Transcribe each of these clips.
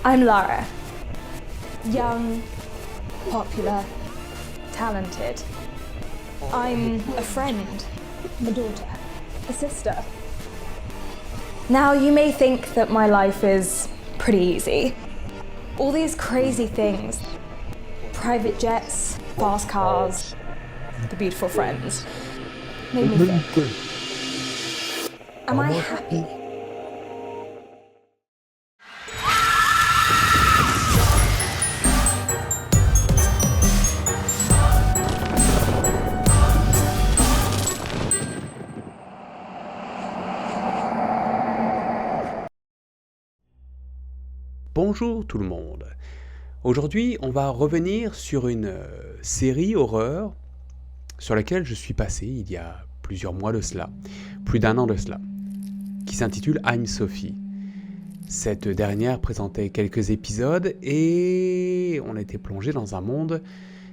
I'm Lara. Young, popular, talented. I'm a friend, a daughter, a sister. Now you may think that my life is pretty easy. All these crazy things. Private jets, fast cars, the beautiful friends. Made me think. Am I happy? Bonjour tout le monde. Aujourd'hui, on va revenir sur une série horreur sur laquelle je suis passé il y a plusieurs mois de cela, plus d'un an de cela, qui s'intitule I'm Sophie. Cette dernière présentait quelques épisodes et on était plongé dans un monde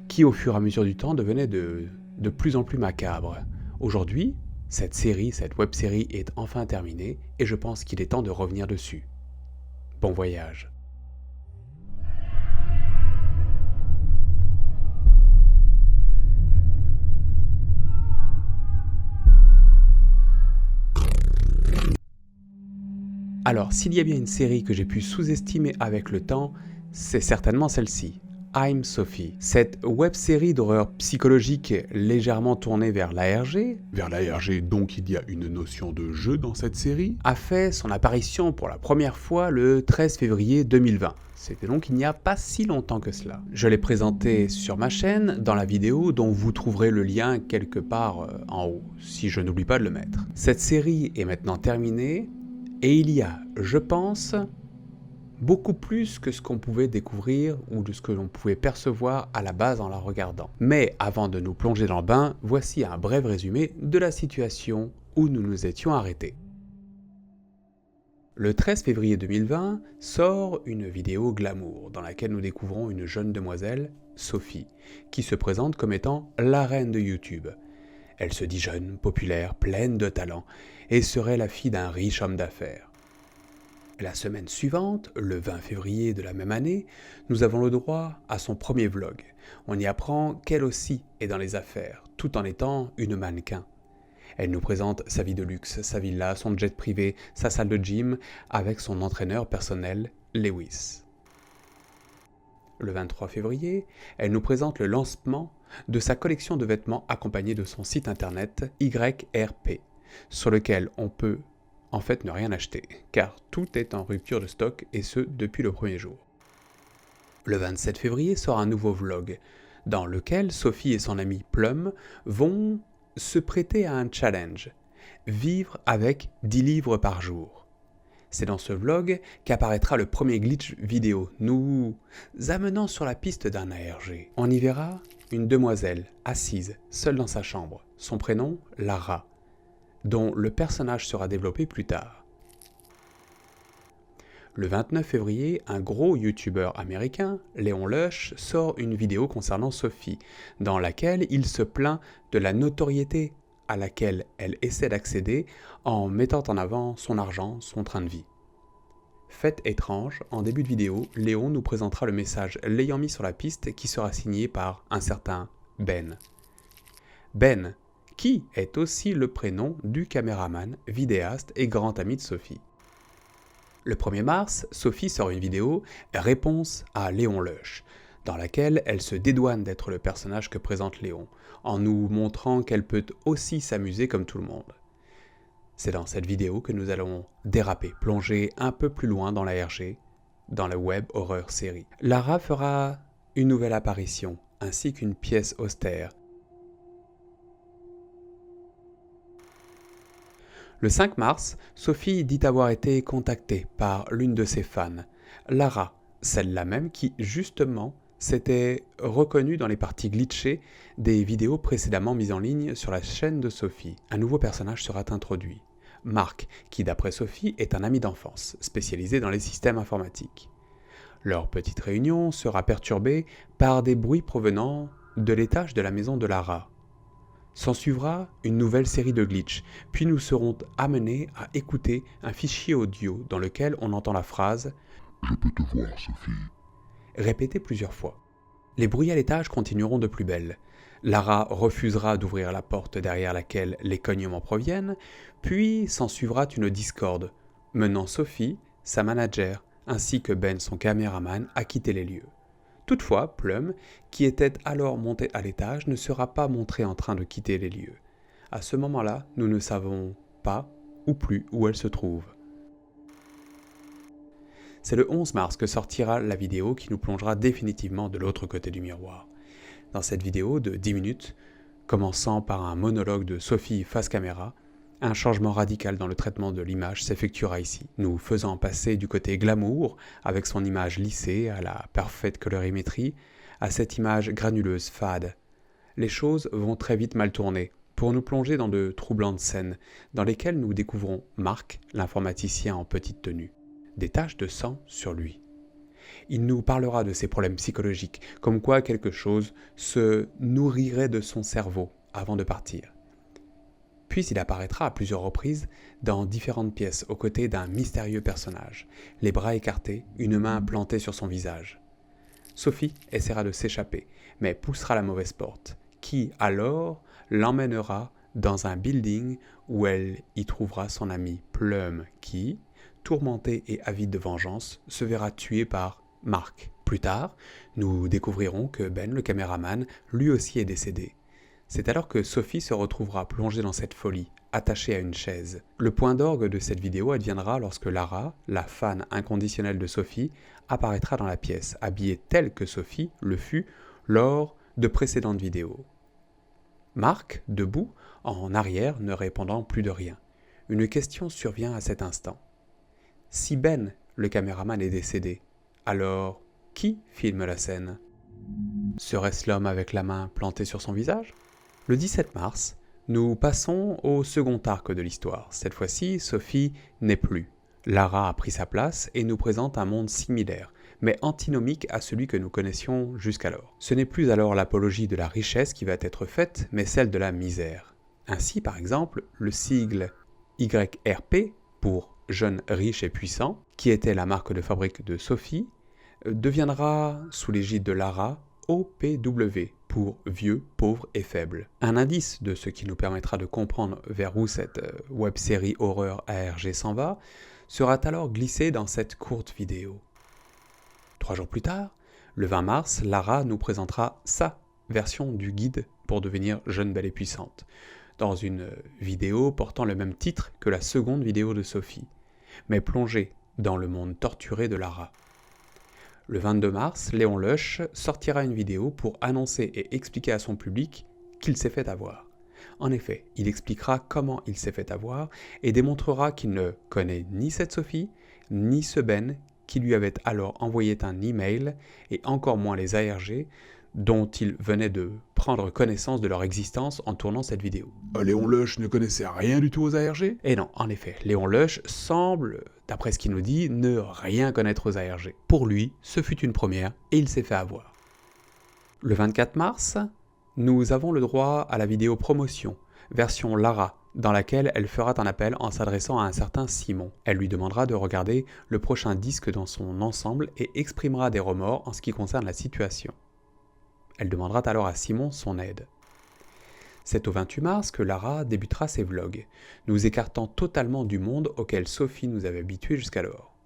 qui, au fur et à mesure du temps, devenait de plus en plus macabre. Aujourd'hui, cette web-série est enfin terminée et je pense qu'il est temps de revenir dessus. Bon voyage. Alors, s'il y a bien une série que j'ai pu sous-estimer avec le temps, c'est certainement celle-ci, I'm Sophie. Cette web-série d'horreur psychologique légèrement tournée vers l'ARG, donc il y a une notion de jeu dans cette série, a fait son apparition pour la première fois le 13 février 2020. C'était donc il n'y a pas si longtemps que cela. Je l'ai présenté sur ma chaîne dans la vidéo dont vous trouverez le lien quelque part en haut, si je n'oublie pas de le mettre. Cette série est maintenant terminée et il y a, je pense, beaucoup plus que ce qu'on pouvait découvrir ou de ce que l'on pouvait percevoir à la base en la regardant. Mais avant de nous plonger dans le bain, voici un bref résumé de la situation où nous nous étions arrêtés. Le 13 février 2020 sort une vidéo glamour dans laquelle nous découvrons une jeune demoiselle, Sophie, qui se présente comme étant la reine de YouTube. Elle se dit jeune, populaire, pleine de talent et serait la fille d'un riche homme d'affaires. La semaine suivante, le 20 février de la même année, nous avons le droit à son premier vlog. On y apprend qu'elle aussi est dans les affaires, tout en étant une mannequin. Elle nous présente sa vie de luxe, sa villa, son jet privé, sa salle de gym, avec son entraîneur personnel, Lewis. Le 23 février, elle nous présente le lancement de sa collection de vêtements accompagnée de son site internet YRP, sur lequel on peut en fait ne rien acheter, car tout est en rupture de stock et ce depuis le premier jour. Le 27 février sort un nouveau vlog, dans lequel Sophie et son ami Plum vont se prêter à un challenge, vivre avec 10 livres par jour. C'est dans ce vlog qu'apparaîtra le premier glitch vidéo, nous amenant sur la piste d'un ARG. On y verra une demoiselle assise, seule dans sa chambre, son prénom Lara, dont le personnage sera développé plus tard. Le 29 février, un gros youtubeur américain, Léon Lush, sort une vidéo concernant Sophie, dans laquelle il se plaint de la notoriété à laquelle elle essaie d'accéder en mettant en avant son argent, son train de vie. Fait étrange, en début de vidéo, Léon nous présentera le message l'ayant mis sur la piste qui sera signé par un certain Ben. Ben, qui est aussi le prénom du caméraman, vidéaste et grand ami de Sophie. Le 1er mars, Sophie sort une vidéo « Réponse à Léon Lush », dans laquelle elle se dédouane d'être le personnage que présente Léon, en nous montrant qu'elle peut aussi s'amuser comme tout le monde. C'est dans cette vidéo que nous allons déraper, plonger un peu plus loin dans la RG, dans la web horreur série. Lara fera une nouvelle apparition, ainsi qu'une pièce austère. Le 5 mars, Sophie dit avoir été contactée par l'une de ses fans, Lara, celle-là même qui, justement, s'était reconnue dans les parties glitchées des vidéos précédemment mises en ligne sur la chaîne de Sophie. Un nouveau personnage sera introduit, Marc, qui d'après Sophie est un ami d'enfance, spécialisé dans les systèmes informatiques. Leur petite réunion sera perturbée par des bruits provenant de l'étage de la maison de Lara. S'ensuivra une nouvelle série de glitches, puis nous serons amenés à écouter un fichier audio dans lequel on entend la phrase Je peux te voir, Sophie. Répété plusieurs fois. Les bruits à l'étage continueront de plus belle. Lara refusera d'ouvrir la porte derrière laquelle les cognements proviennent, puis s'ensuivra une discorde, menant Sophie, sa manager, ainsi que Ben, son caméraman, à quitter les lieux. Toutefois, Plum, qui était alors monté à l'étage, ne sera pas montré en train de quitter les lieux. À ce moment-là, nous ne savons pas ou plus où elle se trouve. C'est le 11 mars que sortira la vidéo qui nous plongera définitivement de l'autre côté du miroir. Dans cette vidéo de 10 minutes, commençant par un monologue de Sophie face caméra, un changement radical dans le traitement de l'image s'effectuera ici, nous faisant passer du côté glamour, avec son image lissée à la parfaite colorimétrie, à cette image granuleuse fade. Les choses vont très vite mal tourner, pour nous plonger dans de troublantes scènes, dans lesquelles nous découvrons Mark, l'informaticien en petite tenue, des taches de sang sur lui. Il nous parlera de ses problèmes psychologiques, comme quoi quelque chose se nourrirait de son cerveau avant de partir. Puis il apparaîtra à plusieurs reprises dans différentes pièces aux côtés d'un mystérieux personnage, les bras écartés, une main plantée sur son visage. Sophie essaiera de s'échapper, mais poussera la mauvaise porte, qui alors l'emmènera dans un building où elle y trouvera son ami Plum qui, tourmenté et avide de vengeance, se verra tué par Mark. Plus tard, nous découvrirons que Ben, le caméraman, lui aussi est décédé. C'est alors que Sophie se retrouvera plongée dans cette folie, attachée à une chaise. Le point d'orgue de cette vidéo adviendra lorsque Lara, la fan inconditionnelle de Sophie, apparaîtra dans la pièce, habillée telle que Sophie le fut lors de précédentes vidéos. Mark, debout, en arrière, ne répondant plus de rien. Une question survient à cet instant. Si Ben, le caméraman, est décédé, alors qui filme la scène ? Serait-ce l'homme avec la main plantée sur son visage ? Le 17 mars, nous passons au second arc de l'histoire. Cette fois-ci, Sophie n'est plus. Lara a pris sa place et nous présente un monde similaire, mais antinomique à celui que nous connaissions jusqu'alors. Ce n'est plus alors l'apologie de la richesse qui va être faite, mais celle de la misère. Ainsi, par exemple, le sigle YRP, pour Jeune, Riche et Puissant, qui était la marque de fabrique de Sophie, deviendra, sous l'égide de Lara, OPW, pour Vieux, Pauvre et Faible. Un indice de ce qui nous permettra de comprendre vers où cette web-série horreur ARG s'en va, sera alors glissé dans cette courte vidéo. 3 jours plus tard, le 20 mars, Lara nous présentera sa version du guide pour devenir jeune, belle et puissante, dans une vidéo portant le même titre que la seconde vidéo de Sophie, mais plongée dans le monde torturé de Lara. Le 22 mars, Léon Lush sortira une vidéo pour annoncer et expliquer à son public qu'il s'est fait avoir. En effet, il expliquera comment il s'est fait avoir et démontrera qu'il ne connaît ni cette Sophie, ni ce Ben qui lui avait alors envoyé un email et encore moins les ARG dont il venait de prendre connaissance de leur existence en tournant cette vidéo. Léon Lush ne connaissait rien du tout aux ARG ? Et non, en effet, Léon Lush semble, d'après ce qu'il nous dit, ne rien connaître aux ARG. Pour lui, ce fut une première et il s'est fait avoir. Le 24 mars, nous avons le droit à la vidéo promotion, version Lara, dans laquelle elle fera un appel en s'adressant à un certain Simon. Elle lui demandera de regarder le prochain disque dans son ensemble et exprimera des remords en ce qui concerne la situation. Elle demandera alors à Simon son aide. C'est au 28 mars que Lara débutera ses vlogs, nous écartant totalement du monde auquel Sophie nous avait habitués jusqu'alors.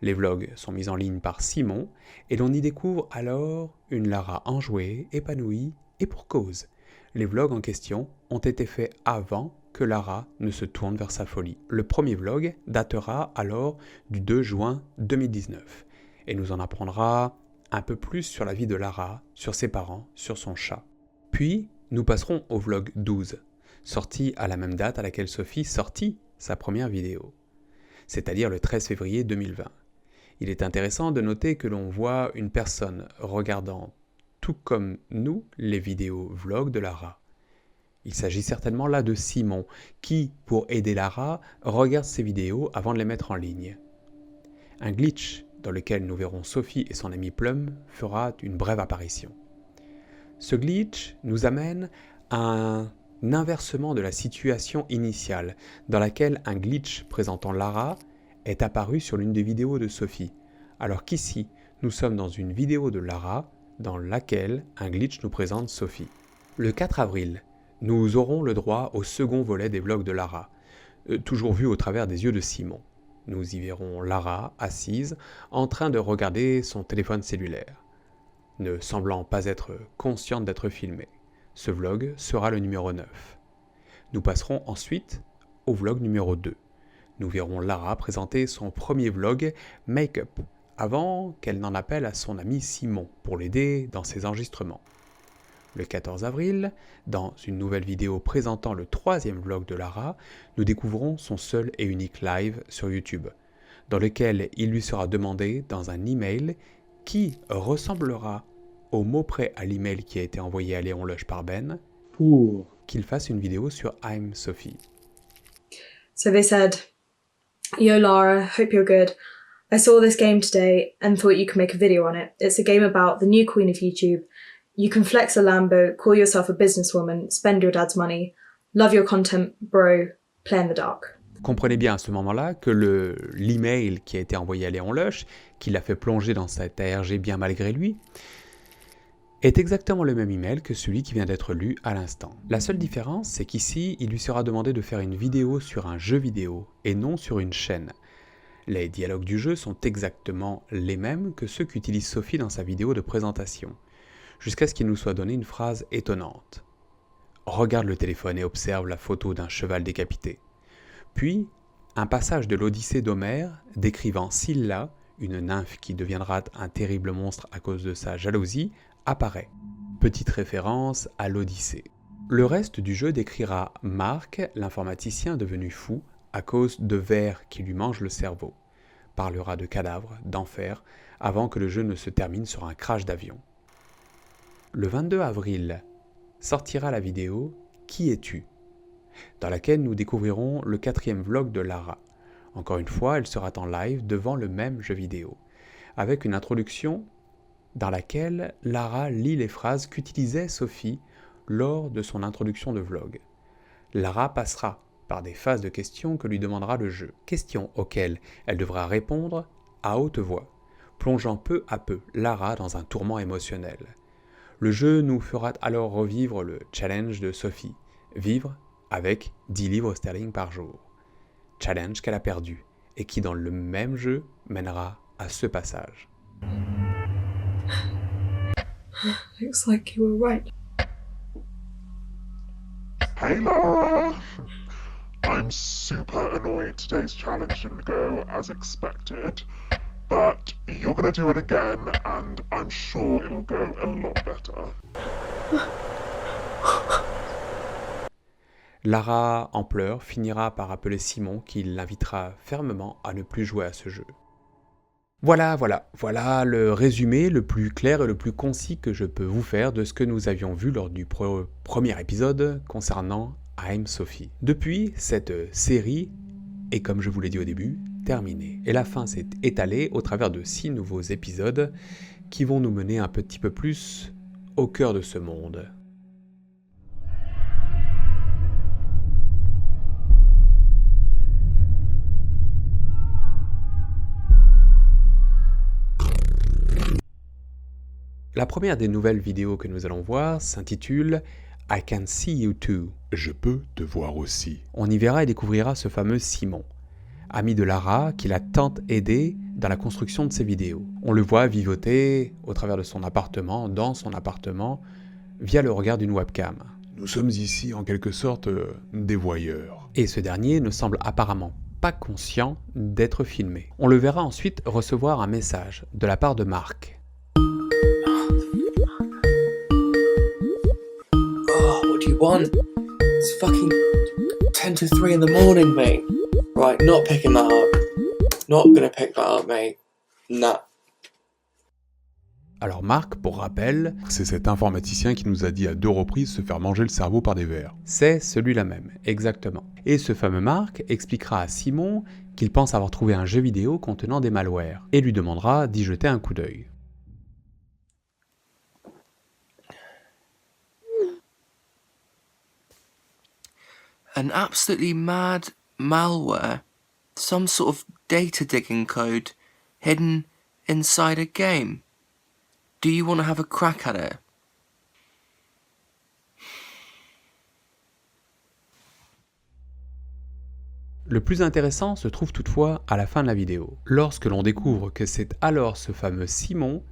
Les vlogs sont mis en ligne par Simon et l'on y découvre alors une Lara enjouée, épanouie et pour cause. Les vlogs en question ont été faits avant que Lara ne se tourne vers sa folie. Le premier vlog datera alors du 2 juin 2019 et nous en apprendra un peu plus sur la vie de Lara, sur ses parents, sur son chat. Puis, nous passerons au vlog 12, sorti à la même date à laquelle Sophie sortit sa première vidéo, c'est-à-dire le 13 février 2020. Il est intéressant de noter que l'on voit une personne regardant, tout comme nous, les vidéos vlogs de Lara. Il s'agit certainement là de Simon, qui, pour aider Lara, regarde ses vidéos avant de les mettre en ligne. Un glitch dans lequel nous verrons Sophie et son ami Plum fera une brève apparition. Ce glitch nous amène à un inversement de la situation initiale, dans laquelle un glitch présentant Lara est apparu sur l'une des vidéos de Sophie, alors qu'ici, nous sommes dans une vidéo de Lara dans laquelle un glitch nous présente Sophie. Le 4 avril, nous aurons le droit au second volet des vlogs de Lara, toujours vu au travers des yeux de Simon. Nous y verrons Lara assise en train de regarder son téléphone cellulaire, ne semblant pas être consciente d'être filmée. Ce vlog sera le numéro 9. Nous passerons ensuite au vlog numéro 2. Nous verrons Lara présenter son premier vlog Make-up, avant qu'elle n'en appelle à son ami Simon pour l'aider dans ses enregistrements. Le 14 avril, dans une nouvelle vidéo présentant le troisième vlog de Lara, nous découvrons son seul et unique live sur YouTube, dans lequel il lui sera demandé dans un email qui ressemblera au mot près à l'email qui a été envoyé à Léon Lush par Ben, pour qu'il fasse une vidéo sur I'm Sophie. So they said, "Yo Lara, hope you're good. I saw this game today and thought you could make a video on it. It's a game about the new queen of YouTube. You can flex a Lambo, call yourself a businesswoman, spend your dad's money. Love your content, bro. Play in the dark." Comprenez bien à ce moment-là que l'email qui a été envoyé à Léon Lush, qui l'a fait plonger dans cette ARG bien malgré lui, est exactement le même email que celui qui vient d'être lu à l'instant. La seule différence, c'est qu'ici, il lui sera demandé de faire une vidéo sur un jeu vidéo et non sur une chaîne. Les dialogues du jeu sont exactement les mêmes que ceux qu'utilise Sophie dans sa vidéo de présentation, jusqu'à ce qu'il nous soit donné une phrase étonnante. Regarde le téléphone et observe la photo d'un cheval décapité. Puis, un passage de l'Odyssée d'Homère décrivant Scylla, une nymphe qui deviendra un terrible monstre à cause de sa jalousie, apparaît. Petite référence à l'Odyssée. Le reste du jeu décrira Marc, l'informaticien devenu fou à cause de vers qui lui mangent le cerveau. Parlera de cadavres, d'enfer, avant que le jeu ne se termine sur un crash d'avion. Le 22 avril sortira la vidéo « Qui es-tu ?», dans laquelle nous découvrirons le 4e vlog de Lara. Encore une fois, elle sera en live devant le même jeu vidéo, avec une introduction dans laquelle Lara lit les phrases qu'utilisait Sophie lors de son introduction de vlog. Lara passera par des phases de questions que lui demandera le jeu, questions auxquelles elle devra répondre à haute voix, plongeant peu à peu Lara dans un tourment émotionnel. Le jeu nous fera alors revivre le challenge de Sophie, vivre avec 10 livres sterling par jour. Challenge qu'elle a perdu et qui dans le même jeu mènera à ce passage. Looks like you were right. Hey Lara! I'm super annoyed today's challenge didn't go as expected, but you're gonna do it again and I'm sure it'll go a lot better. Lara, en pleurs, finira par appeler Simon qui l'invitera fermement à ne plus jouer à ce jeu. Voilà le résumé le plus clair et le plus concis que je peux vous faire de ce que nous avions vu lors du premier épisode concernant I'm Sophie. Depuis, cette série est, comme je vous l'ai dit au début, terminée. Et la fin s'est étalée au travers de 6 nouveaux épisodes qui vont nous mener un petit peu plus au cœur de ce monde. La première des nouvelles vidéos que nous allons voir s'intitule « I can see you too ». Je peux te voir aussi. On y verra et découvrira ce fameux Simon, ami de Lara qui l'a tant aidé dans la construction de ses vidéos. On le voit vivoter au travers de son appartement, dans son appartement, via le regard d'une webcam. Nous sommes ici en quelque sorte des voyeurs. Et ce dernier ne semble apparemment pas conscient d'être filmé. On le verra ensuite recevoir un message de la part de Marc. What do you want? It's fucking 10 to 3 in the morning, mate. Right, not picking that up. Not gonna pick that up, mate. Nah. Alors Marc, pour rappel, C'est cet informaticien qui nous a dit à 2 reprises se faire manger le cerveau par des vers. c'est celui-là même, exactement. Et ce fameux Marc expliquera à Simon qu'il pense avoir trouvé un jeu vidéo contenant des malwares, et lui demandera d'y jeter un coup d'œil. An absolutely mad malware. Some sort of data digging code hidden inside a game? Do you want to have a crack at it? Le plus intéressant se trouve toutefois à la fin de la vidéo, lorsque l'on découvre que c'est alors ce fameux Simon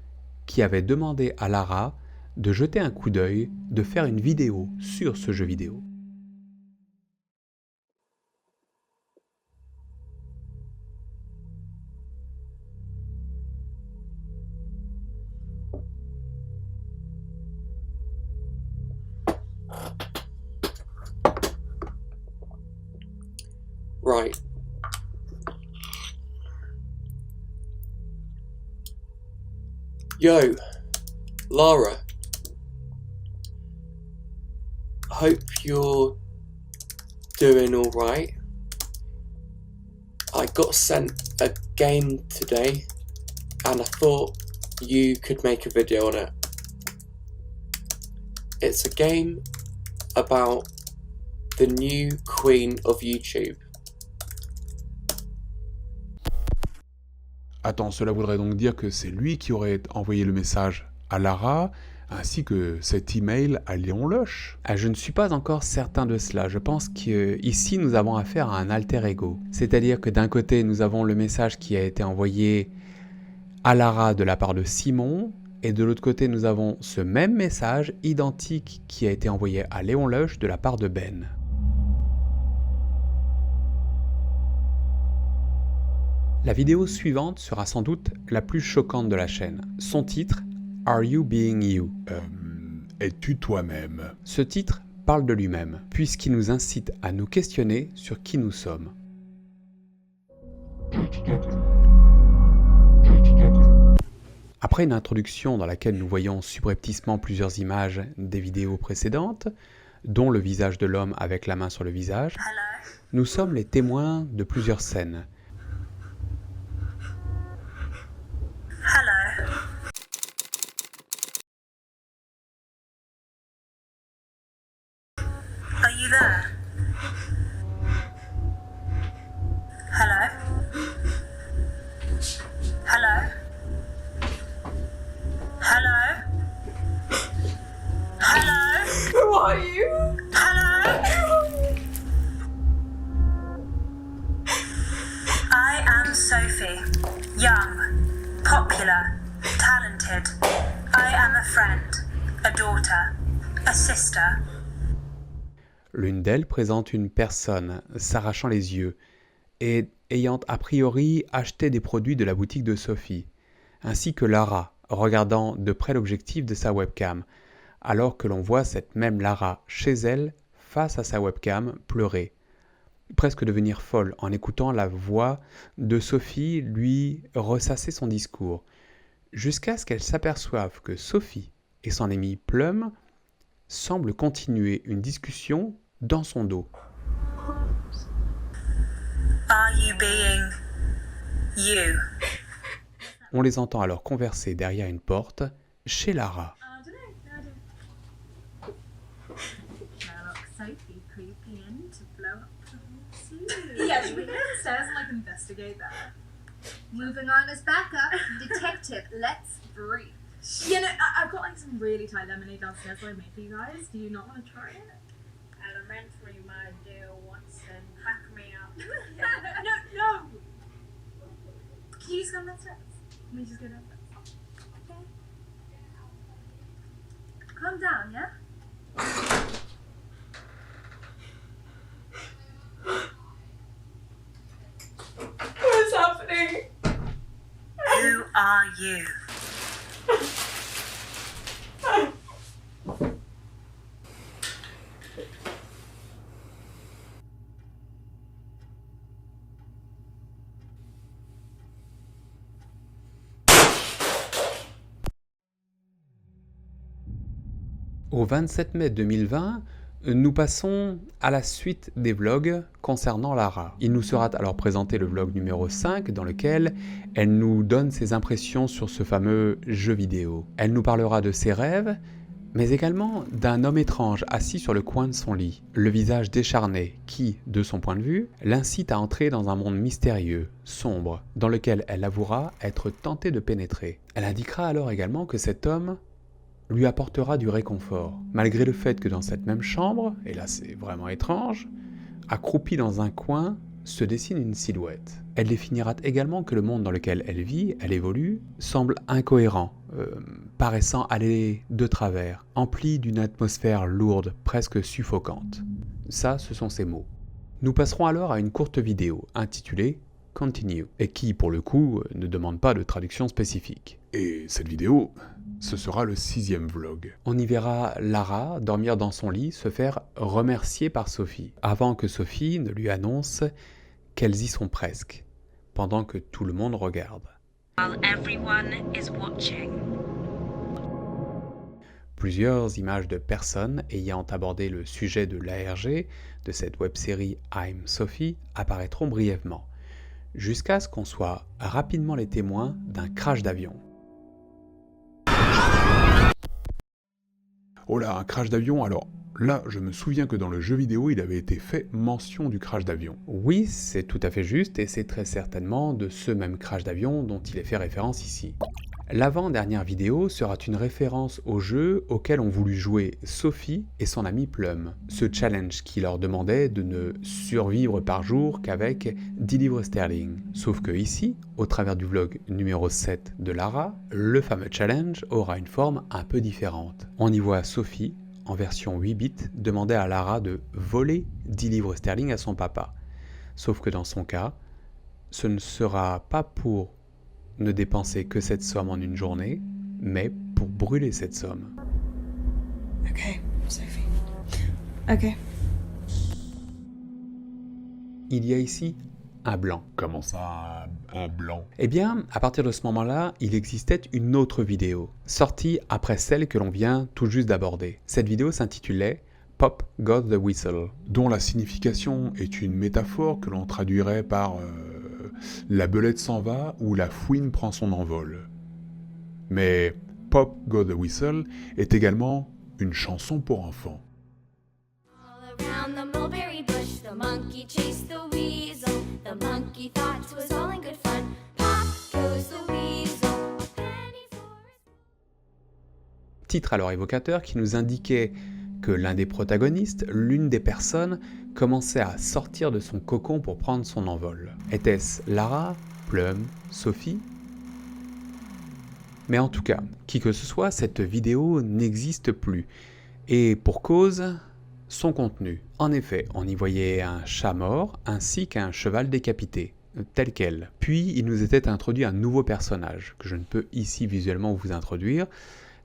qui avait demandé à Lara de jeter un coup d'œil, de faire une vidéo sur ce jeu vidéo. Right. Yo, Lara. Hope you're doing alright. I got sent a game today and I thought you could make a video on it. It's a game about the new queen of YouTube. Attends, cela voudrait donc dire que c'est lui qui aurait envoyé le message à Lara, ainsi que cet email à Léon Loche. Je ne suis pas encore certain de cela. Je pense qu'ici nous avons affaire à un alter ego. C'est-à-dire que d'un côté nous avons le message qui a été envoyé à Lara de la part de Simon, et de l'autre côté nous avons ce même message identique qui a été envoyé à Léon Loche de la part de Ben. La vidéo suivante sera sans doute la plus choquante de la chaîne. Son titre, Are You Being You? Es-tu toi-même? Ce titre parle de lui-même, puisqu'il nous incite à nous questionner sur qui nous sommes. Après une introduction dans laquelle nous voyons subrepticement plusieurs images des vidéos précédentes, dont le visage de l'homme avec la main sur le visage, nous sommes les témoins de plusieurs scènes. Are you there? Hello? Hello? Hello? Hello? Who are you? Hello? I am Sophie. Young, popular, talented. I am a friend, a daughter, a sister. L'une d'elles présente une personne s'arrachant les yeux et ayant a priori acheté des produits de la boutique de Sophie, ainsi que Lara regardant de près l'objectif de sa webcam, alors que l'on voit cette même Lara chez elle face à sa webcam pleurer, presque devenir folle en écoutant la voix de Sophie lui ressasser son discours, jusqu'à ce qu'elle s'aperçoive que Sophie et son ami Plum semblent continuer une discussion dans son dos. Are you being you? On les entend alors converser derrière une porte chez Lara. Sophie creeping in to blow up the whole scene. Yeah, should we go downstairs and like investigate that? Moving on as backup, detective, let's brief. Yeah, no, I've got like some really tight lemonade downstairs that I made for you guys. Do you not want to try it? Elementary, my dear Watson, pack me up. No! Can you just go downstairs? Can we just go downstairs? Okay. Calm down, yeah? What's happening? Who are you? Au 27 mai 2020, nous passons à la suite des vlogs concernant Lara. Il nous sera alors présenté le vlog numéro 5 dans lequel elle nous donne ses impressions sur ce fameux jeu vidéo. Elle nous parlera de ses rêves, mais également d'un homme étrange assis sur le coin de son lit, le visage décharné qui, de son point de vue, l'incite à entrer dans un monde mystérieux, sombre, dans lequel elle avouera être tentée de pénétrer. Elle indiquera alors également que cet homme lui apportera du réconfort, malgré le fait que dans cette même chambre, et là c'est vraiment étrange, accroupie dans un coin, se dessine une silhouette. Elle définira également que le monde dans lequel elle vit, elle évolue, semble incohérent, paraissant aller de travers, empli d'une atmosphère lourde, presque suffocante. Ça, ce sont ses mots. Nous passerons alors à une courte vidéo intitulée « Continue » et qui, pour le coup, ne demande pas de traduction spécifique. Et cette vidéo, ce sera le 6e vlog. On y verra Lara dormir dans son lit, se faire remercier par Sophie, avant que Sophie ne lui annonce qu'elles y sont presque, pendant que tout le monde regarde. While everyone is watching. Plusieurs images de personnes ayant abordé le sujet de l'ARG de cette web-série I'm Sophie apparaîtront brièvement, jusqu'à ce qu'on soit rapidement les témoins d'un crash d'avion. Oh là, un crash d'avion, alors là, je me souviens que dans le jeu vidéo, il avait été fait mention du crash d'avion. Oui, c'est tout à fait juste, et c'est très certainement de ce même crash d'avion dont il est fait référence ici. L'avant-dernière vidéo sera une référence au jeu auquel ont voulu jouer Sophie et son ami Plum, ce challenge qui leur demandait de ne survivre par jour qu'avec 10 livres sterling. Sauf que ici, au travers du vlog numéro 7 de Lara, le fameux challenge aura une forme un peu différente. On y voit Sophie, en version 8 bits, demander à Lara de voler 10 livres sterling à son papa. Sauf que dans son cas, ce ne sera pas pour ne dépenser que cette somme en une journée, mais pour brûler cette somme. Okay, Sophie. Okay. Il y a ici un blanc. Comment ça, un blanc? Eh bien, à partir de ce moment-là, il existait une autre vidéo, sortie après celle que l'on vient tout juste d'aborder. Cette vidéo s'intitulait Pop Got the Whistle, dont la signification est une métaphore que l'on traduirait par la belette s'en va ou la fouine prend son envol. Mais Pop Got the Whistle est également une chanson pour enfants. All around the mulberry bush, the monkey chased the weasel. The monkey thought 'twas all in good fun. Pop goes the weasel, a penny for his... Titre alors évocateur qui nous indiquait que l'un des protagonistes, l'une des personnes, commençait à sortir de son cocon pour prendre son envol. Était-ce Lara, Plum, Sophie? Mais en tout cas, qui que ce soit, cette vidéo n'existe plus. Et pour cause, son contenu. En effet, on y voyait un chat mort ainsi qu'un cheval décapité, tel quel. Puis il nous était introduit un nouveau personnage, que je ne peux ici visuellement vous introduire,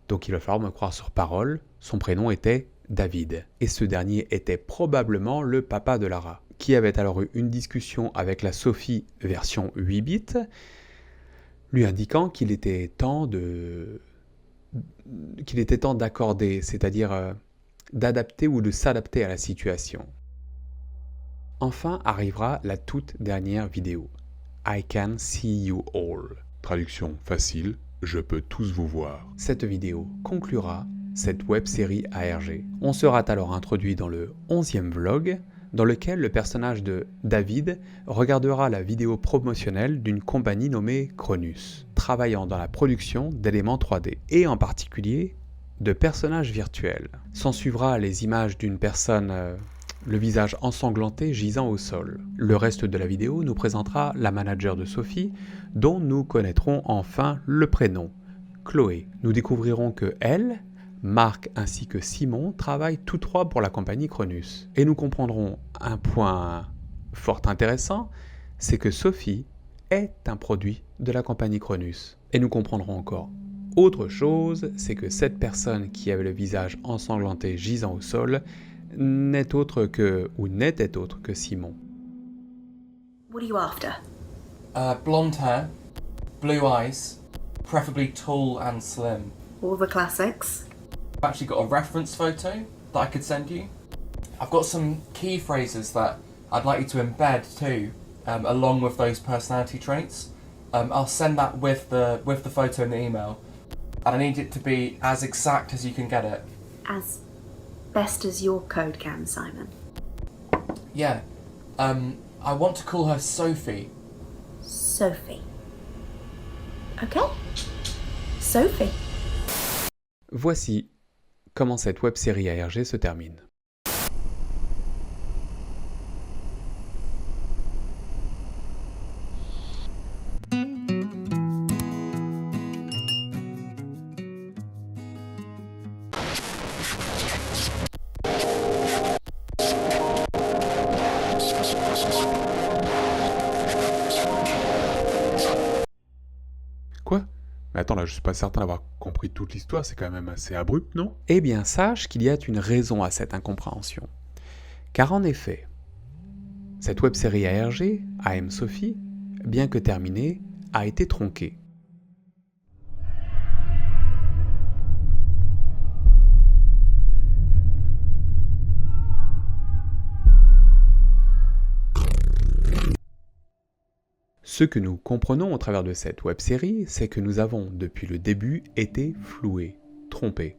donc il va falloir me croire sur parole. Son prénom était David. Et ce dernier était probablement le papa de Lara, qui avait alors eu une discussion avec la Sophie version 8 bits, lui indiquant qu'il était temps d'accorder, c'est-à-dire d'adapter ou de s'adapter à la situation. Enfin arrivera la toute dernière vidéo. I can see you all. Traduction facile, je peux tous vous voir. Cette vidéo conclura cette web-série ARG. On sera alors introduit dans le 11e vlog, dans lequel le personnage de David regardera la vidéo promotionnelle d'une compagnie nommée Cronus, travaillant dans la production d'éléments 3D, et en particulier de personnages virtuels. S'en suivra les images d'une personne, le visage ensanglanté gisant au sol. Le reste de la vidéo nous présentera la manager de Sophie, dont nous connaîtrons enfin le prénom, Chloé. Nous découvrirons que elle, Marc ainsi que Simon travaillent tous trois pour la compagnie Cronus. Et nous comprendrons un point fort intéressant, c'est que Sophie est un produit de la compagnie Cronus. Et nous comprendrons encore autre chose, c'est que cette personne qui avait le visage ensanglanté gisant au sol n'était autre que Simon. What are you after? Blonde hair, blue eyes, preferably tall and slim. All the classics. I've actually got a reference photo that I could send you. I've got some key phrases that I'd like you to embed too, along with those personality traits. I'll send that with the photo in the email, and I need it to be as exact as you can get it. as best as your code can, Simon. Yeah. I want to call her Sophie. Sophie. Okay. Sophie. Voici comment cette web-série ARG se termine. Quoi ? Mais attends, là, je suis pas certain d'avoir compris toute l'histoire, c'est quand même assez abrupt, non ? Eh bien, sache qu'il y a une raison à cette incompréhension. Car en effet, cette web-série ARG, I Am Sophie, bien que terminée, a été tronquée. Ce que nous comprenons au travers de cette web-série, c'est que nous avons, depuis le début, été floués, trompés,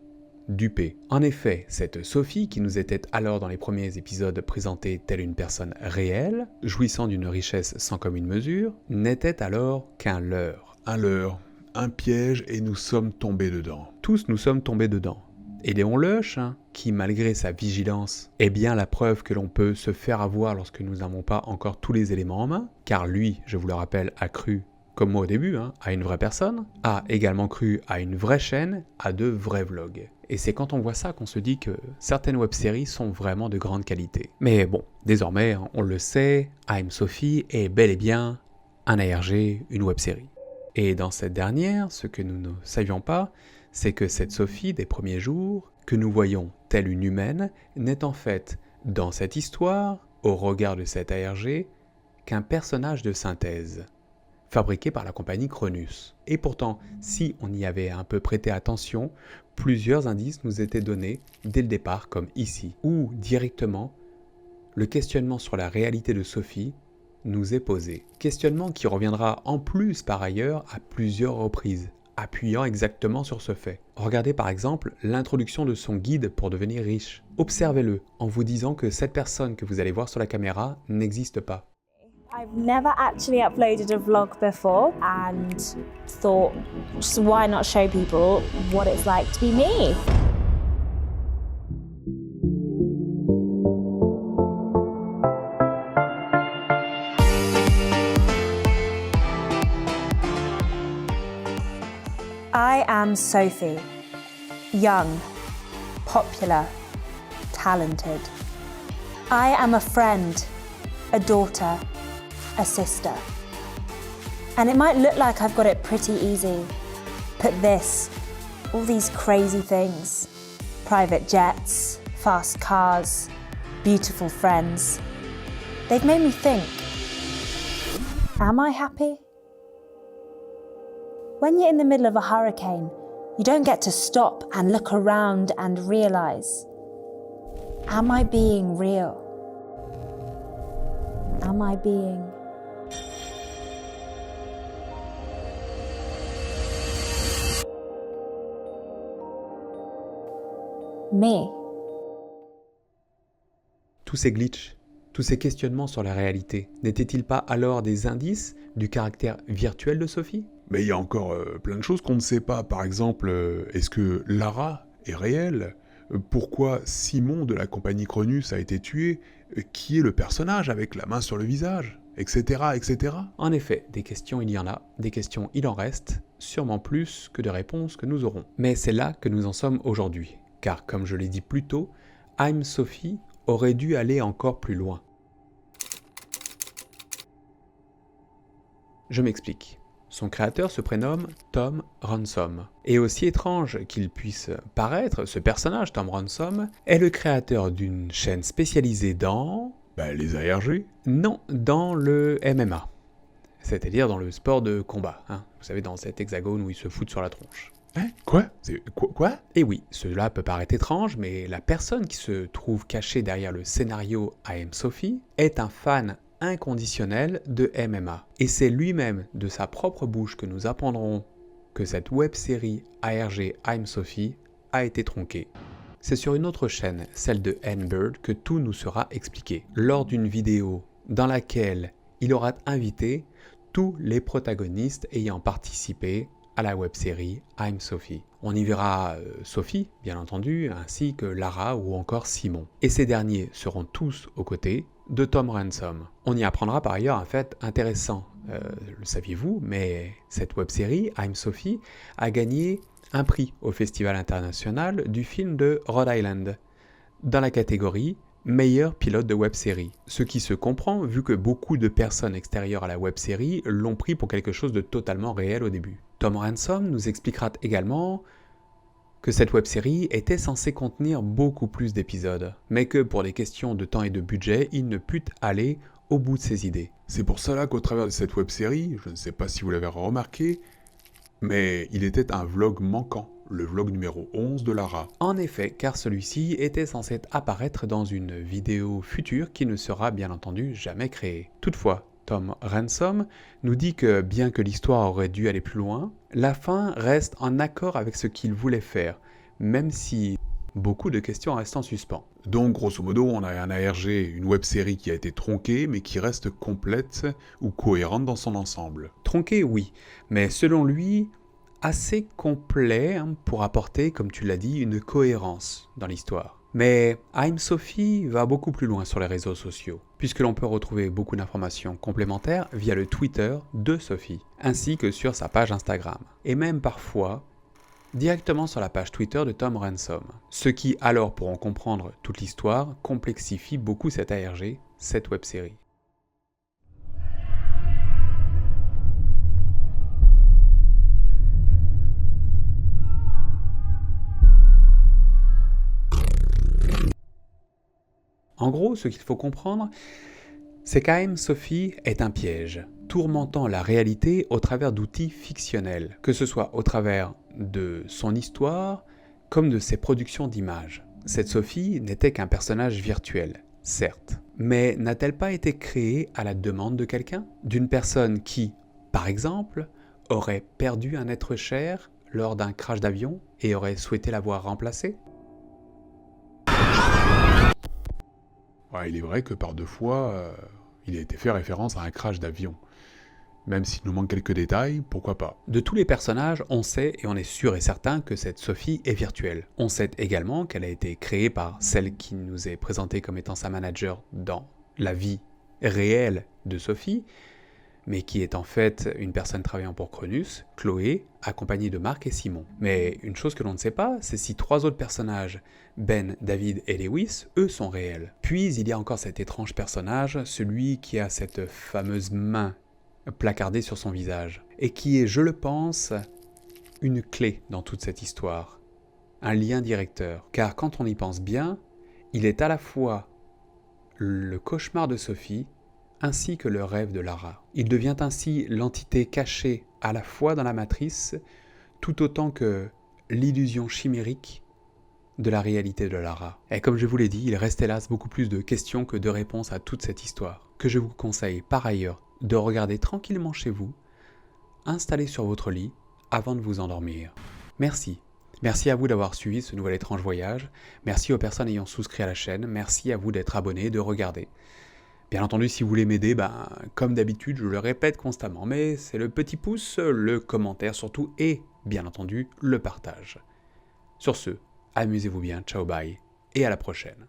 dupés. En effet, cette Sophie, qui nous était alors dans les premiers épisodes présentée telle une personne réelle, jouissant d'une richesse sans commune mesure, n'était alors qu'un leurre. Un leurre, un piège, et nous sommes tombés dedans. Tous nous sommes tombés dedans. Et Léon Leuch, qui malgré sa vigilance est bien la preuve que l'on peut se faire avoir lorsque nous n'avons pas encore tous les éléments en main, car lui, je vous le rappelle, a cru, comme moi au début, à une vraie personne, a également cru à une vraie chaîne, à de vrais vlogs. Et c'est quand on voit ça qu'on se dit que certaines web-séries sont vraiment de grande qualité. Mais bon, désormais, on le sait, I Am Sophie est bel et bien un ARG, une web-série. Et dans cette dernière, ce que nous ne savions pas, c'est que cette Sophie des premiers jours, que nous voyons telle une humaine, n'est en fait, dans cette histoire, au regard de cette ARG, qu'un personnage de synthèse, fabriqué par la compagnie Cronus. Et pourtant, si on y avait un peu prêté attention, plusieurs indices nous étaient donnés dès le départ, comme ici, où directement, le questionnement sur la réalité de Sophie nous est posé. Questionnement qui reviendra en plus par ailleurs à plusieurs reprises, appuyant exactement sur ce fait. Regardez par exemple l'introduction de son guide pour devenir riche. Observez-le en vous disant que cette personne que vous allez voir sur la caméra n'existe pas. I've never actually uploaded a vlog before and thought, just why not show people what it's like to be me? I am Sophie, young, popular, talented. I am a friend, a daughter, a sister. And it might look like I've got it pretty easy, but this, all these crazy things, private jets, fast cars, beautiful friends, they've made me think, am I happy? When you're in the middle of a hurricane, you don't get to stop and look around and realize, am I being real? Am I being me? Tous ces glitches, tous ces questionnements sur la réalité, n'étaient-ils pas alors des indices du caractère virtuel de Sophie ? Mais il y a encore plein de choses qu'on ne sait pas. Par exemple, est-ce que Lara est réelle ? Pourquoi Simon de la compagnie Cronus a été tué ? Qui est le personnage avec la main sur le visage ? Etc., etc. En effet, des questions il y en a, des questions il en reste, sûrement plus que de réponses que nous aurons. Mais c'est là que nous en sommes aujourd'hui. Car comme je l'ai dit plus tôt, I Am Sophie aurait dû aller encore plus loin. Je m'explique. Son créateur se prénomme Tom Ransom. Et aussi étrange qu'il puisse paraître, ce personnage, Tom Ransom, est le créateur d'une chaîne spécialisée dans... les ARG ? Non, dans le MMA. C'est-à-dire dans le sport de combat. Vous savez, dans cet hexagone où ils se foutent sur la tronche. Quoi ? Quoi ? Et oui, cela peut paraître étrange, mais la personne qui se trouve cachée derrière le scénario I Am Sophie est un fan inconditionnel de MMA. Et c'est lui-même, de sa propre bouche, que nous apprendrons que cette web-série ARG I Am Sophie a été tronquée. c'est sur une autre chaîne, celle de N-Bird, que tout nous sera expliqué, lors d'une vidéo dans laquelle il aura invité tous les protagonistes ayant participé à la web-série I'm Sophie. On y verra Sophie, bien entendu, ainsi que Lara ou encore Simon. Et ces derniers seront tous aux côtés de Tom Ransom. On y apprendra par ailleurs un fait intéressant. Le saviez-vous, mais cette web-série, I'm Sophie, a gagné un prix au Festival international du film de Rhode Island, dans la catégorie meilleur pilote de web-série. Ce qui se comprend vu que beaucoup de personnes extérieures à la web-série l'ont pris pour quelque chose de totalement réel au début. Tom Ransom nous expliquera également que cette web-série était censée contenir beaucoup plus d'épisodes, mais que pour des questions de temps et de budget, il ne put aller au bout de ses idées. C'est pour cela qu'au travers de cette web-série, je ne sais pas si vous l'avez remarqué, mais il était un vlog manquant, le vlog numéro 11 de Lara. En effet, car celui-ci était censé apparaître dans une vidéo future qui ne sera bien entendu jamais créée. Toutefois, Tom Ransom nous dit que bien que l'histoire aurait dû aller plus loin, la fin reste en accord avec ce qu'il voulait faire, même si beaucoup de questions restent en suspens. Donc grosso modo, on a un ARG, une web-série qui a été tronquée, mais qui reste complète ou cohérente dans son ensemble. Tronquée, oui, mais selon lui, assez complet pour apporter, comme tu l'as dit, une cohérence dans l'histoire. Mais I'm Sophie va beaucoup plus loin sur les réseaux sociaux, puisque l'on peut retrouver beaucoup d'informations complémentaires via le Twitter de Sophie, ainsi que sur sa page Instagram, et même parfois directement sur la page Twitter de Tom Ransom. Ce qui, alors pour en comprendre toute l'histoire, complexifie beaucoup cette ARG, cette web-série. En gros, ce qu'il faut comprendre, c'est qu'I'm Sophie est un piège, tourmentant la réalité au travers d'outils fictionnels, que ce soit au travers de son histoire, comme de ses productions d'images. Cette Sophie n'était qu'un personnage virtuel, certes, mais n'a-t-elle pas été créée à la demande de quelqu'un? D'une personne qui, par exemple, aurait perdu un être cher lors d'un crash d'avion et aurait souhaité l'avoir remplacé? Ouais, il est vrai que par deux fois, il a été fait référence à un crash d'avion. Même s'il nous manque quelques détails, pourquoi pas. De tous les personnages, on sait et on est sûr et certain que cette Sophie est virtuelle. On sait également qu'elle a été créée par celle qui nous est présentée comme étant sa manager dans la vie réelle de Sophie, mais qui est en fait une personne travaillant pour Cronus, Chloé, accompagnée de Marc et Simon. Mais une chose que l'on ne sait pas, c'est si trois autres personnages, Ben, David et Lewis, eux sont réels. Puis il y a encore cet étrange personnage, celui qui a cette fameuse main placardée sur son visage, et qui est, je le pense, une clé dans toute cette histoire, un lien directeur. Car quand on y pense bien, il est à la fois le cauchemar de Sophie, ainsi que le rêve de Lara. Il devient ainsi l'entité cachée à la fois dans la matrice, tout autant que l'illusion chimérique de la réalité de Lara. Et comme je vous l'ai dit, il reste hélas beaucoup plus de questions que de réponses à toute cette histoire, que je vous conseille par ailleurs de regarder tranquillement chez vous, installé sur votre lit, avant de vous endormir. Merci. Merci à vous d'avoir suivi ce nouvel étrange voyage, merci aux personnes ayant souscrit à la chaîne, merci à vous d'être abonnés, de regarder. Bien entendu, si vous voulez m'aider, comme d'habitude, je le répète constamment, mais c'est le petit pouce, le commentaire surtout, et bien entendu, le partage. Sur ce, amusez-vous bien, ciao bye, et à la prochaine.